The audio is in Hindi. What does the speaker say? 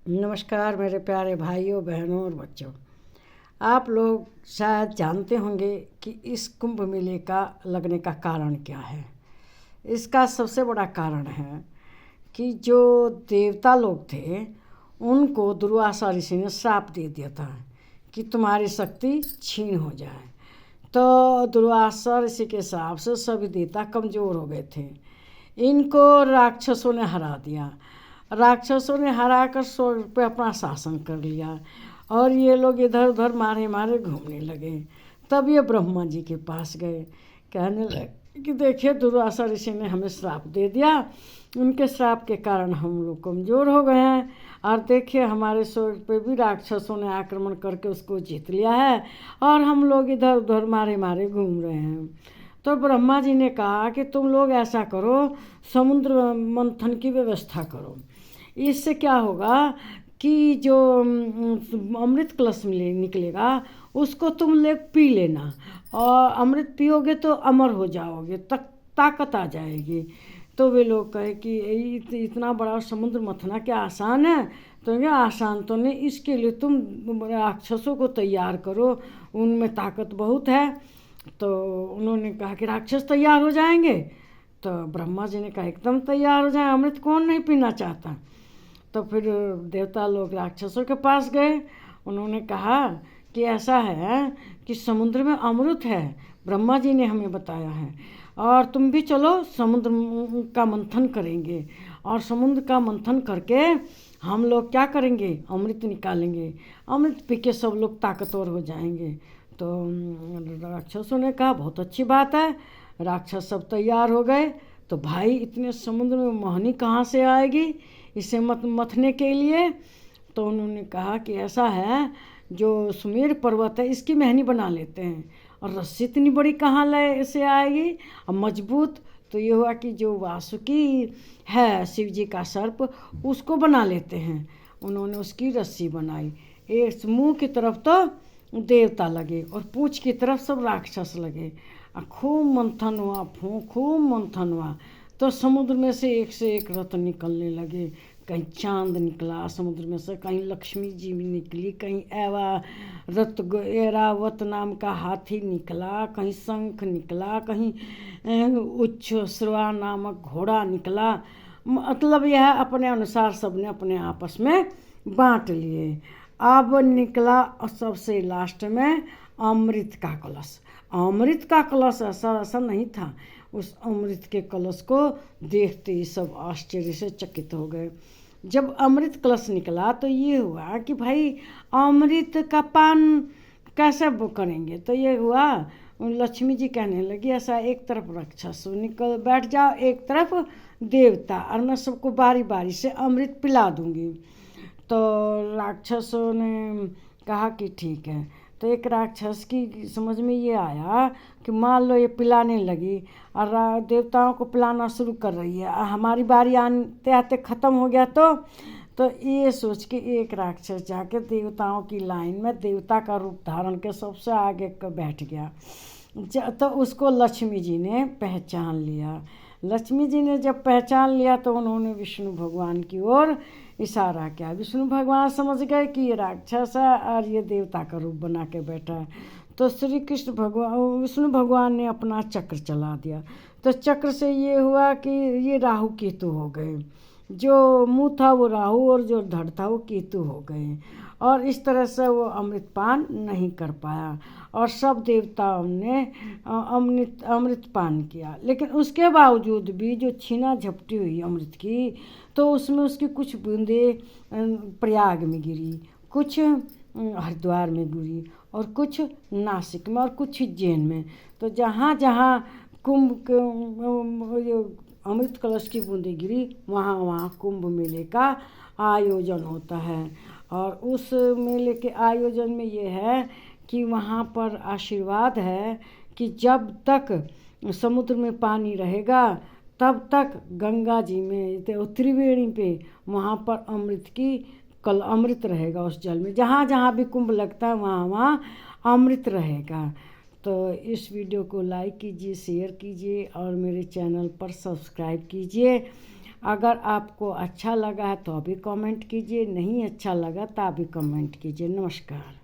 नमस्कार मेरे प्यारे भाइयों बहनों और बच्चों। आप लोग शायद जानते होंगे कि इस कुंभ मेले का लगने का कारण क्या है। इसका सबसे बड़ा कारण है कि जो देवता लोग थे उनको दुर्वासा ऋषि ने श्राप दे दिया था कि तुम्हारी शक्ति छीन हो जाए। तो दुर्वासा ऋषि के श्राप से सभी देवता कमज़ोर हो गए थे। इनको राक्षसों ने हरा दिया। राक्षसों ने हरा कर स्वर्ग पे अपना शासन कर लिया और ये लोग इधर उधर मारे मारे घूमने लगे। तब ये ब्रह्मा जी के पास गए, कहने लगे कि देखिए दुर्वासा ऋषि ने हमें श्राप दे दिया, उनके श्राप के कारण हम लोग कमज़ोर हो गए हैं और देखिए हमारे स्वर्ग पे भी राक्षसों ने आक्रमण करके उसको जीत लिया है और हम लोग इधर उधर मारे मारे घूम रहे हैं। तो ब्रह्मा जी ने कहा कि तुम लोग ऐसा करो, समुद्र मंथन की व्यवस्था करो। इससे क्या होगा कि जो अमृत कलश निकलेगा उसको तुम ले पी लेना और अमृत पियोगे तो अमर हो जाओगे, ताकत आ जाएगी। तो वे लोग कहे कि इतना बड़ा समुद्र मथना क्या आसान है? तो क्या आसान तो नहीं, इसके लिए तुम राक्षसों को तैयार करो, उनमें ताकत बहुत है। तो उन्होंने कहा कि राक्षस तैयार हो जाएंगे। तो ब्रह्मा जी ने कहा एकदम तैयार हो जाए, अमृत कौन नहीं पीना चाहता। तो फिर देवता लोग राक्षसों के पास गए। उन्होंने कहा कि ऐसा है कि समुद्र में अमृत है, ब्रह्मा जी ने हमें बताया है और तुम भी चलो, समुद्र का मंथन करेंगे और समुद्र का मंथन करके हम लोग क्या करेंगे, अमृत निकालेंगे, अमृत पी के सब लोग ताकतवर हो जाएंगे। तो राक्षसों ने कहा बहुत अच्छी बात है। राक्षस सब तैयार हो गए। तो भाई इतने समुद्र में मोहनी कहाँ से आएगी इसे मथने के लिए? तो उन्होंने कहा कि ऐसा है, जो सुमेर पर्वत है इसकी मेहनी बना लेते हैं और रस्सी इतनी बड़ी कहाँ ले से आएगी और मजबूत। तो ये हुआ कि जो वासुकी है शिव जी का सर्प उसको बना लेते हैं। उन्होंने उसकी रस्सी बनाई। एक मुंह की तरफ तो देवता लगे और पूंछ की तरफ सब राक्षस लगे और खूब मंथन हुआ, खूब मंथन हुआ। तो समुद्र में से एक रत्न निकलने लगे। कहीं चांद निकला समुद्र में से, कहीं लक्ष्मी जी भी निकली, कहीं एरावत नाम का हाथी निकला, कहीं शंख निकला, कहीं उच्छ्रवा नामक घोड़ा निकला। मतलब यह अपने अनुसार सबने अपने आपस में बांट लिए। अब निकला सबसे लास्ट में अमृत का कलश। अमृत का कलश ऐसा नहीं था। उस अमृत के कलश को देखते ही सब आश्चर्य से चकित हो गए। जब अमृत कलश निकला तो ये हुआ कि भाई अमृत का पान कैसे वो करेंगे? तो ये हुआ, लक्ष्मी जी कहने लगी ऐसा, एक तरफ राक्षस निकल बैठ जाओ, एक तरफ देवता, और मैं सबको बारी बारी से अमृत पिला दूंगी। तो राक्षसों ने कहा कि ठीक है। तो एक राक्षस की समझ में ये आया कि मान लो ये पिलाने लगी और देवताओं को पिलाना शुरू कर रही है, हमारी बारी आते आते ख़त्म हो गया तो ये सोच के एक राक्षस जाके देवताओं की लाइन में देवता का रूप धारण के सबसे आगे बैठ गया। तो उसको लक्ष्मी जी ने पहचान लिया। लक्ष्मी जी ने जब पहचान लिया तो उन्होंने विष्णु भगवान की ओर इशारा किया। विष्णु भगवान समझ गए कि ये राक्षस है और ये देवता का रूप बना के बैठा है। तो श्री कृष्ण भगवान विष्णु भगवान ने अपना चक्र चला दिया। तो चक्र से ये हुआ कि ये राहु केतु हो गए, जो मुँह था वो राहु और जो धड़ था वो केतु हो गए और इस तरह से वो अमृत पान नहीं कर पाया और सब देवताओं ने अमृत पान किया। लेकिन उसके बावजूद भी जो छीना झपटी हुई अमृत की, तो उसमें उसकी कुछ बूंदें प्रयाग में गिरी, कुछ हरिद्वार में गिरी और कुछ नासिक में और कुछ उज्जैन में। तो जहाँ जहाँ कुंभ अमृत कलश की बूंदें गिरी वहाँ वहाँ कुंभ मेले का आयोजन होता है। और उस मेले के आयोजन में ये है कि वहाँ पर आशीर्वाद है कि जब तक समुद्र में पानी रहेगा तब तक गंगा जी में त्रिवेणी पे वहाँ पर अमृत रहेगा उस जल में। जहाँ जहाँ भी कुंभ लगता है वहाँ वहाँ अमृत रहेगा। तो इस वीडियो को लाइक कीजिए, शेयर कीजिए और मेरे चैनल पर सब्सक्राइब कीजिए अगर आपको अच्छा लगा है तो अभी कमेंट कीजिए, नहीं अच्छा लगा तो अभी कमेंट कीजिए। नमस्कार।